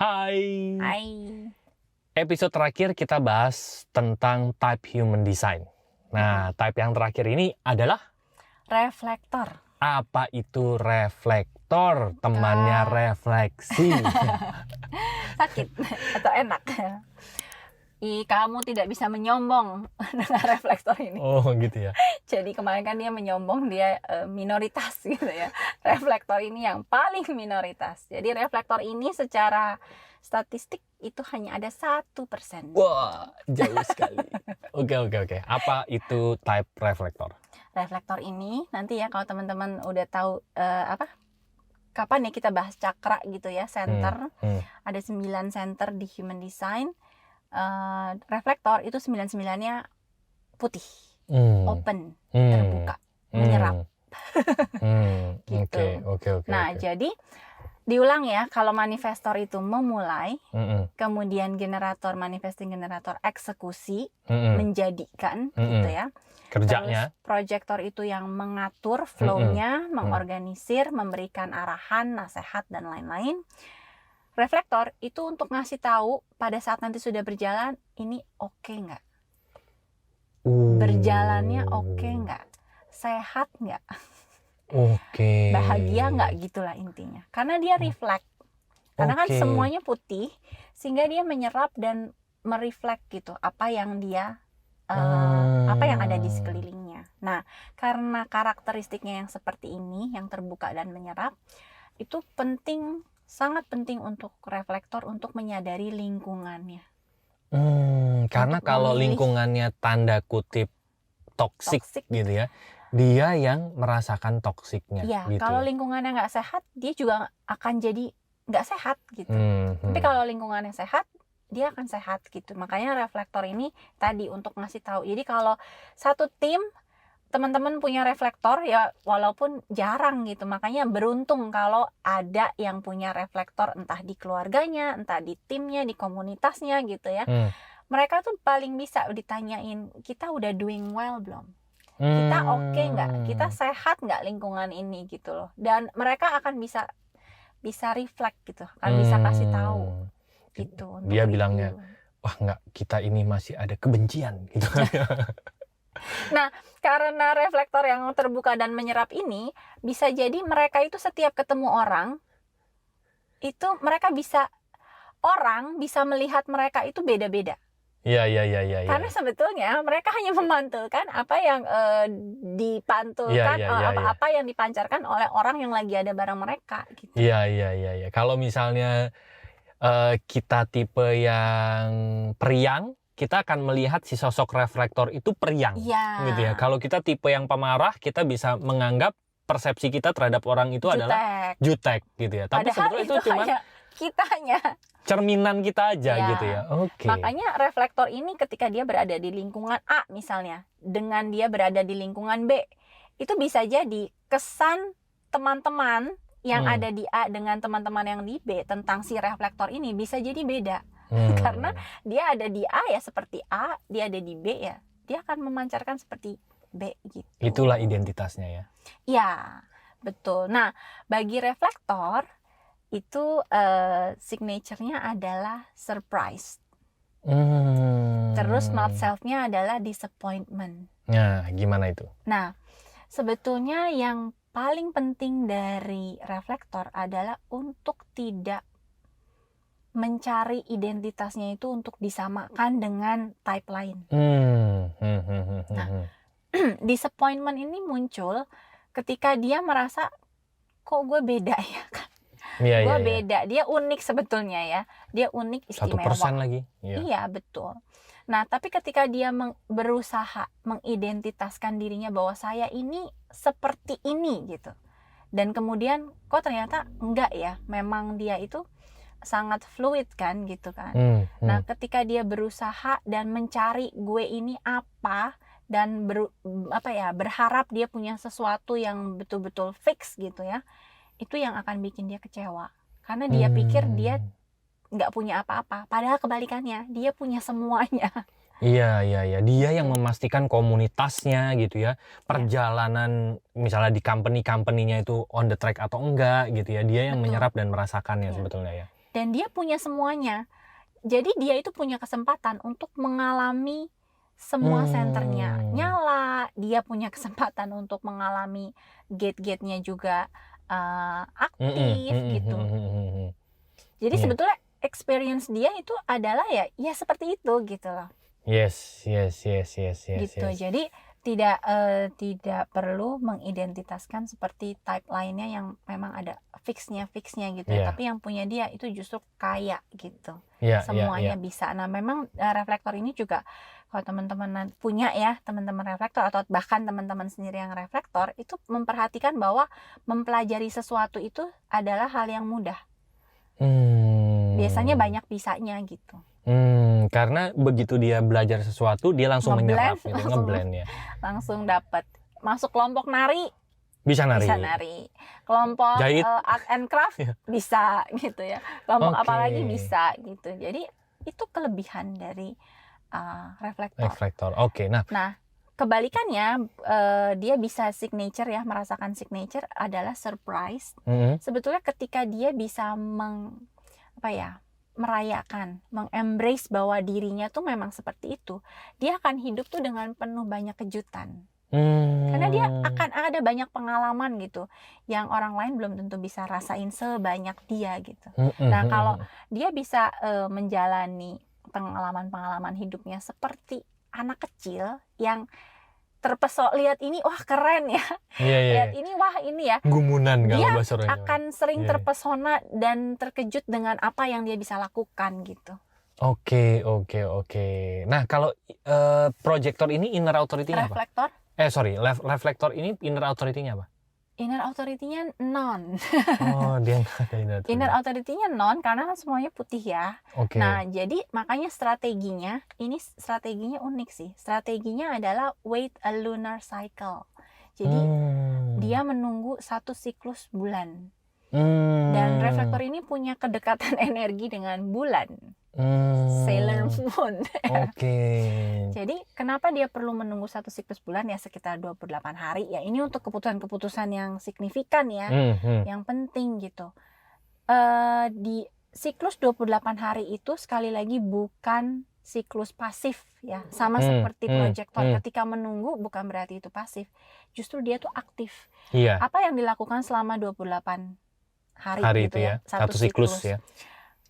Hai. Hai. Episode terakhir kita bahas tentang type human design. Nah, type yang terakhir ini adalah Reflektor. apa itu reflektor? Temannya refleksi. Sakit atau enak? Kamu tidak bisa menyombong dengan reflektor ini. Oh, gitu ya. Jadi kemarin kan dia menyombong, dia minoritas gitu ya. Reflektor ini yang paling minoritas. Jadi reflektor ini secara statistik itu hanya ada 1%. Wah, jauh sekali. Oke. Apa itu type reflektor? Reflektor ini nanti ya kalau teman-teman udah tahu kapan ya kita bahas cakra gitu ya, center. Ada 9 center di human design. Reflektor itu 99-nya putih, open, terbuka, menyerap. Gitu. Oke. Nah, jadi diulang ya, kalau manifestor itu memulai, kemudian generator, manifesting generator eksekusi, menjadikan gitu ya. Kerjanya. Terus proyektor itu yang mengatur flow-nya, mengorganisir, memberikan arahan, nasihat dan lain-lain. Reflektor itu untuk ngasih tahu pada saat nanti sudah berjalan, ini oke nggak? Berjalannya oke nggak? Sehat nggak? Oke. Bahagia nggak, gitulah intinya. Karena dia reflect. Karena kan semuanya putih, sehingga dia menyerap dan mereflect gitu apa yang dia apa yang ada di sekelilingnya. Nah, karena karakteristiknya yang seperti ini, yang terbuka dan menyerap, itu penting, sangat penting untuk reflektor untuk menyadari lingkungannya. Karena kalau lingkungannya tanda kutip toksik gitu ya, dia yang merasakan toksiknya. Iya, gitu kalau ya. lingkungannya nggak sehat, dia juga akan jadi nggak sehat gitu. Tapi kalau lingkungannya sehat, dia akan sehat gitu. Makanya reflektor ini tadi untuk ngasih tahu. Jadi kalau satu tim teman-teman punya reflektor ya, walaupun jarang gitu, makanya beruntung kalau ada yang punya reflektor, entah di keluarganya, entah di timnya, di komunitasnya gitu ya. Mereka tuh paling bisa ditanyain, kita udah doing well belum? Kita oke nggak? Kita sehat nggak lingkungan ini gitu loh. Dan mereka akan bisa reflect gitu, akan bisa kasih tahu gitu. Dia bilangnya, wah nggak, kita ini masih ada kebencian gitu. Nah, karena reflektor yang terbuka dan menyerap ini, bisa jadi mereka itu setiap ketemu orang, itu mereka orang bisa melihat mereka itu beda-beda. Iya. Karena sebetulnya mereka hanya memantulkan apa yang dipantulkan, apa yang dipancarkan oleh orang yang lagi ada bareng mereka. Gitu. Iya. Kalau misalnya kita tipe yang periang, kita akan melihat si sosok reflektor itu periang, gitu ya. Kalau kita tipe yang pemarah, kita bisa menganggap persepsi kita terhadap orang itu adalah jutek, gitu ya. Tapi sebetulnya itu cuma kitanya, cerminan kita aja, gitu ya. Oke. Makanya reflektor ini ketika dia berada di lingkungan A misalnya, dengan dia berada di lingkungan B, itu bisa jadi kesan teman-teman yang ada di A dengan teman-teman yang di B tentang si reflektor ini bisa jadi beda. Karena dia ada di A ya seperti A, dia ada di B ya, dia akan memancarkan seperti B gitu. Itulah identitasnya ya. Ya, betul. Nah, bagi reflektor itu signature-nya adalah surprise. Terus not self-nya adalah disappointment. Nah, gimana itu? Nah, sebetulnya yang paling penting dari reflektor adalah untuk tidak mencari identitasnya itu untuk disamakan dengan type lain. Nah, disappointment ini muncul ketika dia merasa, kok gue beda ya kan? Gue beda, dia unik sebetulnya ya. Dia unik, istimewa. 1% lagi. Iya, betul. Nah, tapi ketika dia berusaha mengidentitaskan dirinya bahwa saya ini seperti ini gitu. Dan kemudian kok ternyata enggak ya, memang dia itu sangat fluid kan gitu kan. Nah, ketika dia berusaha dan mencari gue ini apa dan berharap dia punya sesuatu yang betul-betul fix gitu ya, itu yang akan bikin dia kecewa. Karena dia pikir dia nggak punya apa-apa, padahal kebalikannya, dia punya semuanya. Iya. Dia yang memastikan komunitasnya gitu ya. Perjalanan misalnya di company-nya itu on the track atau enggak gitu ya. Dia yang menyerap dan merasakannya sebetulnya ya. dan dia punya semuanya. Jadi dia itu punya kesempatan untuk mengalami semua senternya nyala, dia punya kesempatan untuk mengalami gate-gate-nya juga aktif gitu. Jadi sebetulnya experience dia itu adalah ya seperti itu gitu loh. Yes. Gitu. Jadi tidak perlu mengidentitaskan seperti type lainnya yang memang ada fixnya gitu ya. Tapi yang punya dia itu justru kaya gitu. Semuanya bisa. Nah, memang reflektor ini juga kalau teman-teman punya ya, teman-teman reflektor atau bahkan teman-teman sendiri yang reflektor itu memperhatikan bahwa mempelajari sesuatu itu adalah hal yang mudah. Biasanya banyak bisanya gitu. Karena begitu dia belajar sesuatu dia langsung menyerap gitu, ngeblend ya. Langsung dapat. Masuk kelompok nari bisa nari. Kelompok art and craft bisa gitu ya. Kelompok apalagi bisa gitu. Jadi itu kelebihan dari reflektor. Oke. Nah, kebalikannya dia bisa signature ya, merasakan signature adalah surprise. Sebetulnya ketika dia bisa merayakan, mengembrace bahwa dirinya tuh memang seperti itu, dia akan hidup tuh dengan penuh banyak kejutan. Karena dia akan ada banyak pengalaman gitu yang orang lain belum tentu bisa rasain sebanyak dia gitu. Nah, kalau dia bisa menjalani pengalaman-pengalaman hidupnya seperti anak kecil yang terpesona, lihat ini wah keren ya, lihat ini wah ini ya, gumunan dia kalau bahasa orangnya akan sering terpesona dan terkejut dengan apa yang dia bisa lakukan gitu. Oke. Nah, kalau proyektor ini inner authority-nya apa? Reflektor ini inner authority-nya apa? Inner authority-nya non. Dia nggak ada inner authority. Inner authority-nya non karena kan semuanya putih ya. Nah, jadi makanya strateginya unik sih. Strateginya adalah wait a lunar cycle. Jadi dia menunggu satu siklus bulan. Dan reflektor ini punya kedekatan energi dengan bulan. Sailor Moon. Jadi kenapa dia perlu menunggu satu siklus bulan ya, sekitar 28 hari ya. Ini untuk keputusan-keputusan yang signifikan ya, yang penting gitu. Di siklus 28 hari itu sekali lagi bukan siklus pasif ya. Sama seperti proyektor, ketika menunggu bukan berarti itu pasif. Justru dia tuh aktif. Apa yang dilakukan selama 28 hari gitu ya, satu siklus ya.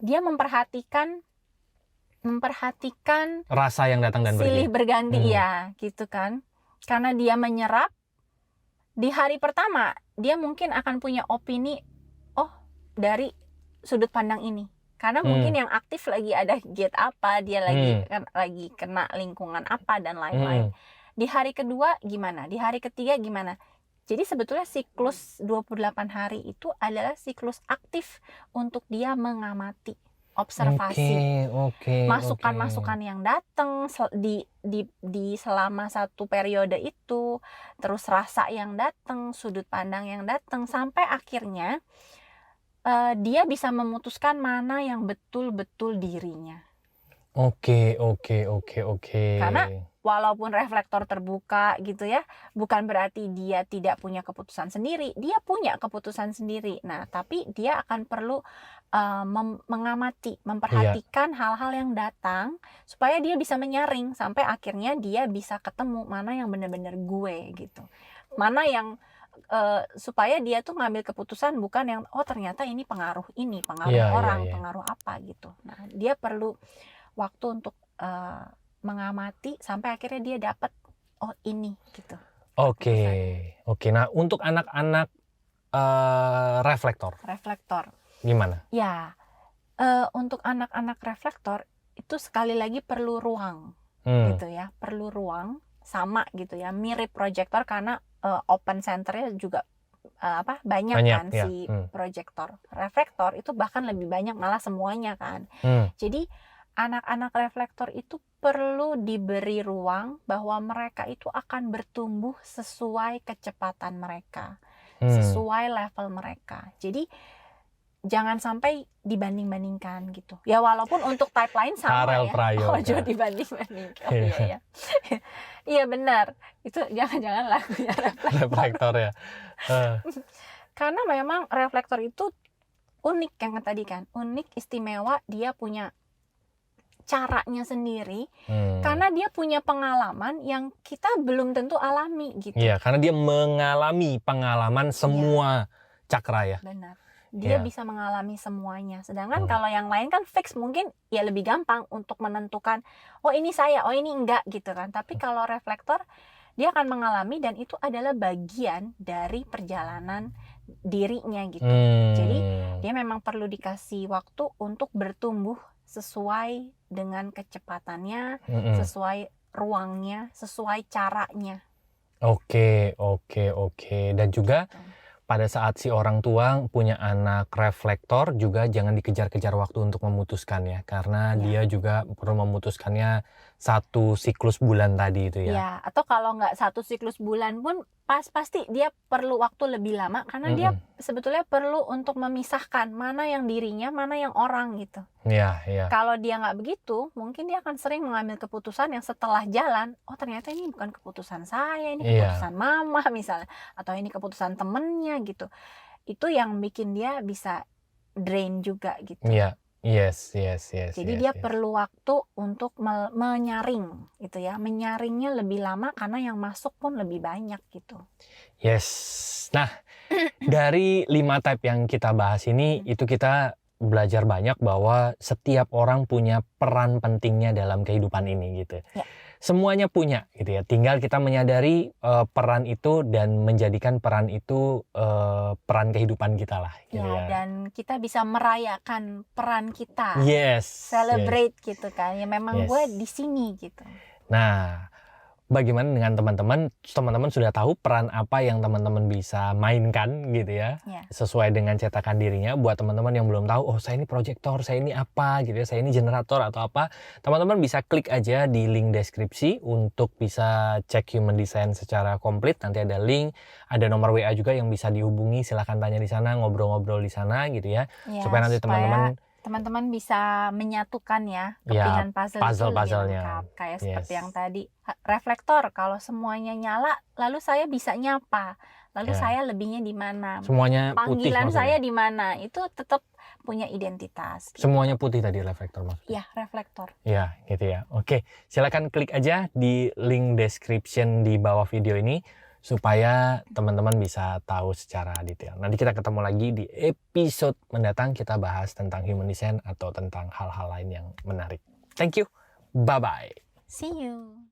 Dia memperhatikan rasa yang datang dan silih berganti ya gitu kan. Karena dia menyerap di hari pertama, dia mungkin akan punya opini dari sudut pandang ini. Karena mungkin yang aktif lagi ada gate apa, dia lagi kena lingkungan apa dan lain-lain. Di hari kedua gimana? Di hari ketiga gimana? Jadi sebetulnya siklus 28 hari itu adalah siklus aktif untuk dia mengamati, observasi, masukan-masukan yang datang di selama satu periode itu, terus rasa yang datang, sudut pandang yang datang, sampai akhirnya dia bisa memutuskan mana yang betul-betul dirinya. Oke. Karena walaupun reflektor terbuka gitu ya, bukan berarti dia tidak punya keputusan sendiri. Dia punya keputusan sendiri. Nah, tapi dia akan perlu mengamati, memperhatikan hal-hal yang datang supaya dia bisa menyaring sampai akhirnya dia bisa ketemu mana yang benar-benar gue gitu. Mana yang supaya dia tuh ngambil keputusan bukan yang ternyata ini pengaruh orang, pengaruh apa gitu. Nah, dia perlu waktu untuk mengamati sampai akhirnya dia dapat ini gitu. Oke. Nah, untuk anak-anak reflektor gimana? Ya, untuk anak-anak reflektor itu sekali lagi perlu ruang gitu ya, perlu ruang sama gitu ya, mirip proyektor karena open centernya juga banyak kan ya. Si proyektor. Reflektor itu bahkan lebih banyak, malah semuanya kan. Jadi anak-anak reflektor itu perlu diberi ruang bahwa mereka itu akan bertumbuh sesuai kecepatan mereka, sesuai level mereka. Jadi jangan sampai dibanding-bandingkan gitu. Ya walaupun untuk type lain sama Ojo dibanding-bandingkan. Iya. Iya benar. Itu jangan-jangan lagunya reflektor ya. Karena memang reflektor itu unik yang tadi kan, unik, istimewa, dia punya caranya sendiri, karena dia punya pengalaman yang kita belum tentu alami gitu. Iya, karena dia mengalami pengalaman semua cakra ya. Benar. Dia bisa mengalami semuanya. Sedangkan kalau yang lain kan fix, mungkin ya lebih gampang untuk menentukan, oh ini saya, oh ini enggak gitu kan. Tapi kalau reflektor, dia akan mengalami dan itu adalah bagian dari perjalanan dirinya gitu. Jadi dia memang perlu dikasih waktu untuk bertumbuh sesuai dengan kecepatannya, sesuai ruangnya, sesuai caranya. Oke. Dan juga pada saat si orang tua punya anak reflektor juga jangan dikejar-kejar waktu untuk memutuskan ya, karena dia juga perlu memutuskannya 1 siklus bulan tadi itu ya. Ya, atau kalau nggak 1 siklus bulan pun pasti dia perlu waktu lebih lama, karena dia sebetulnya perlu untuk memisahkan mana yang dirinya, mana yang orang gitu. Iya. Kalau dia nggak begitu, mungkin dia akan sering mengambil keputusan yang setelah jalan, oh ternyata ini bukan keputusan saya, ini keputusan mama misalnya, atau ini keputusan temennya gitu. Itu yang bikin dia bisa drain juga gitu. Iya. Yes. Jadi dia perlu waktu untuk menyaring gitu ya. Menyaringnya lebih lama karena yang masuk pun lebih banyak gitu. Yes. Nah, dari 5 type yang kita bahas ini, itu kita belajar banyak bahwa setiap orang punya peran pentingnya dalam kehidupan ini gitu. Ya. Semuanya punya gitu ya. Tinggal kita menyadari peran itu dan menjadikan peran itu peran kehidupan kita lah gitu ya. Dan kita bisa merayakan peran kita. Yes. Celebrate gitu kan. Ya memang gue di sini gitu. Nah, bagaimana dengan teman-teman? Teman-teman sudah tahu peran apa yang teman-teman bisa mainkan gitu ya, sesuai dengan cetakan dirinya. Buat teman-teman yang belum tahu, oh saya ini proyektor, saya ini apa gitu ya, saya ini generator atau apa, teman-teman bisa klik aja di link deskripsi untuk bisa cek Human Design secara komplit. Nanti ada link, ada nomor WA juga yang bisa dihubungi, silahkan tanya di sana, ngobrol-ngobrol di sana gitu ya, supaya nanti teman-teman bisa menyatukan ya kepingan puzzle-puzzlenya kayak seperti yang tadi reflektor, kalau semuanya nyala lalu saya bisa nyapa, lalu saya lebihnya di mana, semuanya putih, panggilan saya di mana, itu tetap punya identitas gitu. Semuanya putih tadi reflektor maksudnya? Ya, reflektor ya gitu ya. Oke, silakan klik aja di link description di bawah video ini supaya teman-teman bisa tahu secara detail. Nanti kita ketemu lagi di episode mendatang, kita bahas tentang Human Design atau tentang hal-hal lain yang menarik. Thank you. Bye-bye. See you.